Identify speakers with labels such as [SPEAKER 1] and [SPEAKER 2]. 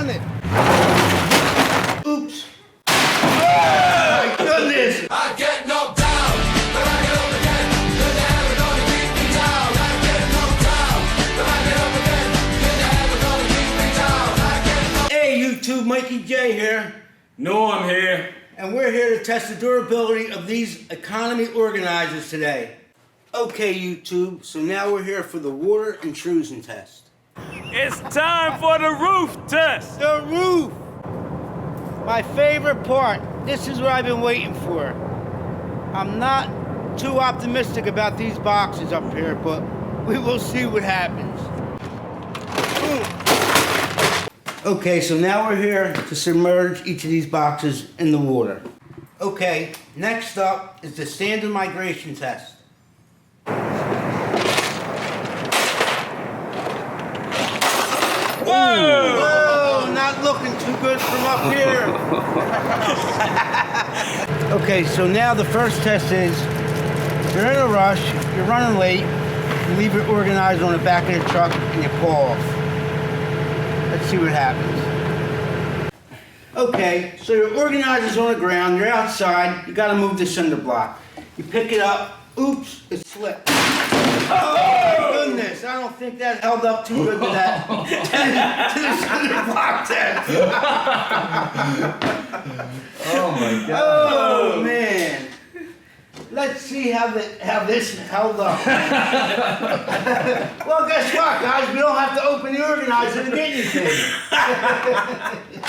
[SPEAKER 1] done it.
[SPEAKER 2] Oops. Oh, my goodness.
[SPEAKER 3] I get knocked down, but I get up again. You're never gonna keep me down. I get knocked down, but I get up again. You're never gonna keep me down. I get knocked down.
[SPEAKER 2] Hey, YouTube, Mikey J here.
[SPEAKER 4] No, I'm here.
[SPEAKER 2] And we're here to test the durability of these economy organizers today. Okay, YouTube, so now we're here for the water intrusion test.
[SPEAKER 4] It's time for the roof test.
[SPEAKER 2] The roof! My favorite part. This is what I've been waiting for. I'm not too optimistic about these boxes up here, but we will see what happens. Okay, so now we're here to submerge each of these boxes in the water. Okay, next up is the standard migration test. Whoa, not looking too good from up here. Okay, so now the first test is, you're in a rush, you're running late, you leave your organizer on the back of the truck and you pull off. Let's see what happens. Okay, so your organizer's on the ground, you're outside, you gotta move the cinder block. You pick it up, oops, it slipped. Oh my goodness, I don't think that held up too good to that, to the cinder block test.
[SPEAKER 4] Oh my God.
[SPEAKER 2] Oh man. Let's see how this held up. Well, guess what, guys? We don't have to open the organizer to get anything.